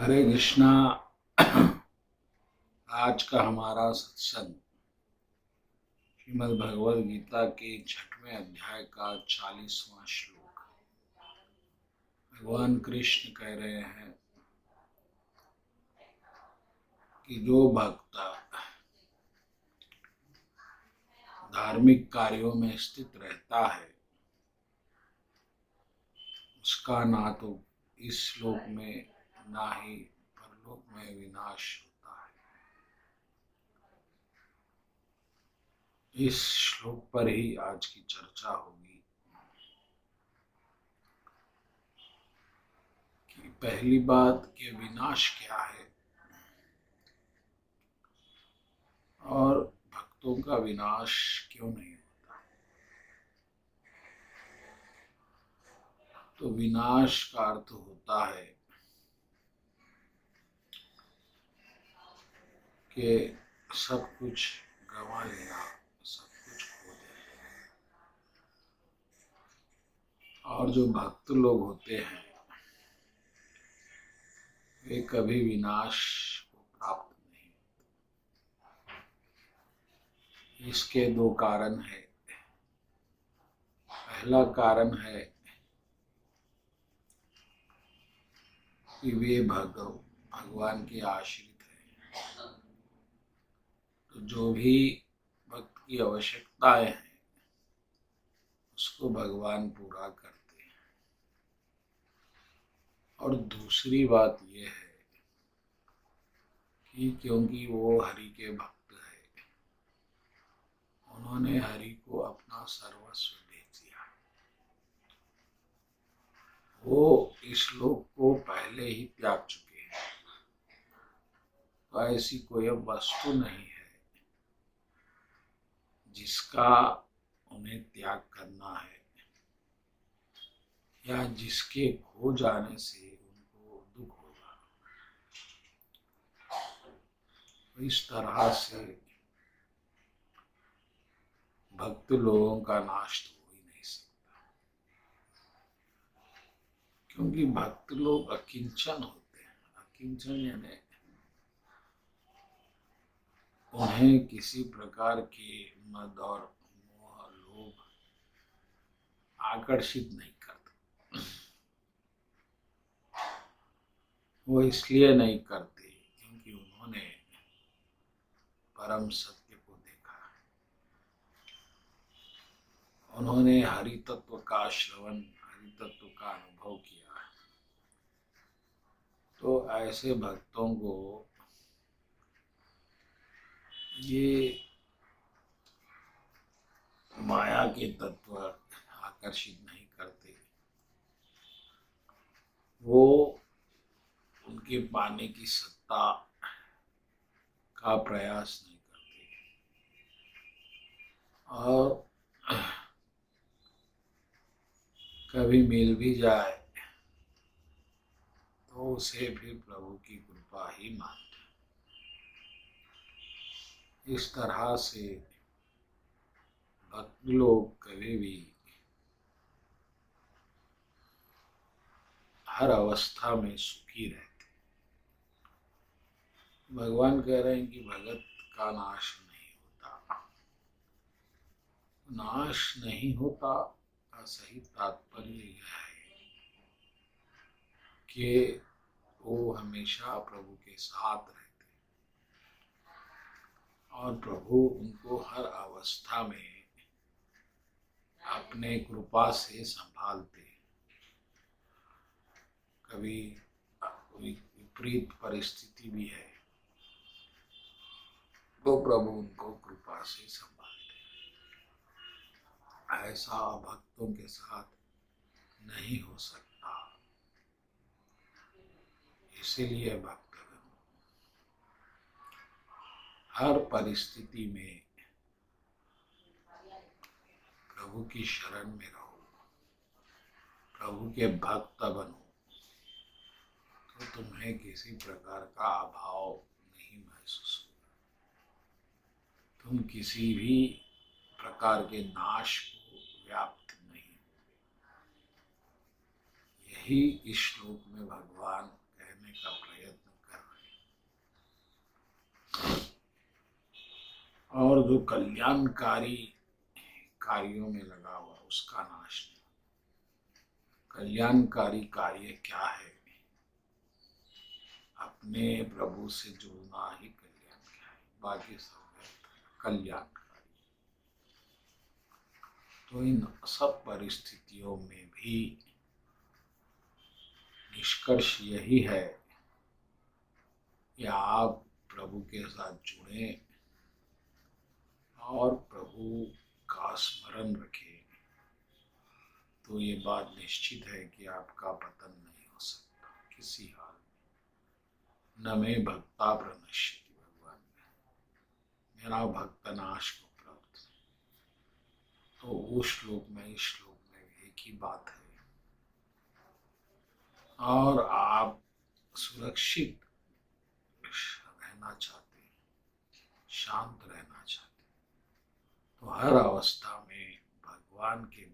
हरे कृष्णा। आज का हमारा सत्संग श्रीमद् भगवद गीता के 6वें अध्याय का 40वां श्लोक। भगवान कृष्ण कह रहे हैं कि जो भक्त धार्मिक कार्यों में स्थित रहता है उसका ना तो इस श्लोक में ना ही परलोक में विनाश होता है। इस श्लोक पर ही आज की चर्चा होगी कि पहली बात कि विनाश क्या है और भक्तों का विनाश क्यों नहीं होता। तो विनाश का अर्थ होता है कि सब कुछ गंवा लेना, सब कुछ खो देना। और जो भक्त लोग होते हैं वे कभी विनाश को प्राप्त नहीं। इसके दो कारण है। पहला कारण है कि वे भगवान के आश्रित हैं। तो जो भी भक्त की आवश्यकताएं हैं उसको भगवान पूरा करते हैं। और दूसरी बात यह है कि क्योंकि वो हरि के भक्त है, उन्होंने हरि को अपना सर्वस्व दे दिया। वो इस लोक को पहले ही त्याग चुके हैं। तो ऐसी कोई अब वस्तु नहीं है जिसका उन्हें त्याग करना है या जिसके खो जाने से उनको दुख होगा। तो इस तरह से भक्त लोगों का नाश तो हो ही नहीं सकता, क्योंकि भक्त लोग अकिंचन होते हैं। अकिंचन यानी उन्हें किसी प्रकार के मद और मोह, लोभ आकर्षित नहीं करते। वो इसलिए नहीं करते क्योंकि उन्होंने परम सत्य को देखा, उन्होंने हरि तत्व का श्रवण, हरि तत्व का अनुभव किया। तो ऐसे भक्तों को ये माया के तत्व आकर्षित नहीं करते। वो उनके पाने की सत्ता का प्रयास नहीं करते। और कभी मिल भी जाए तो उसे फिर प्रभु की कृपा ही मानते। इस तरह से भक्त लोग कभी भी हर अवस्था में सुखी रहते। भगवान कह रहे हैं कि भगत का नाश नहीं होता। नाश नहीं होता का सही तात्पर्य यह है कि वो हमेशा प्रभु के साथ रहते और प्रभु उनको हर अवस्था में अपने कृपा से संभालते। कभी विपरीत परिस्थिति भी है तो प्रभु उनको कृपा से संभालते। ऐसा भक्तों के साथ नहीं हो सकता। इसीलिए भक्तगण हर परिस्थिति में प्रभु की शरण में रहो, प्रभु के भक्त बनो, तो तुम्हें किसी प्रकार का अभाव नहीं महसूस होगा। तुम किसी भी प्रकार के नाश को व्याप्त नहीं होगे। यही इस श्लोक में भगवान कहने का प्रयत्न और जो कल्याणकारी कार्यों में लगा हुआ उसका नाश नहीं। कल्याणकारी कार्य क्या है? अपने प्रभु से जुड़ना ही कल्याण क्या है, बाकी सब व्यर्थ है। कल्याणकारी तो इन सब परिस्थितियों में भी निष्कर्ष यही है कि आप प्रभु के साथ जुड़े और प्रभु का स्मरण रखें, तो ये बात निश्चित है कि आपका पतन नहीं हो सकता किसी हाल में। न मे भक्ता प्रणश्यति, भगवान में मेरा भक्त नाश को प्राप्त। तो उस श्लोक में इस श्लोक में एक ही बात है। और आप सुरक्षित रहना चाहते हैं, शांत रहना चाहते हैं, तो हर अवस्था में भगवान के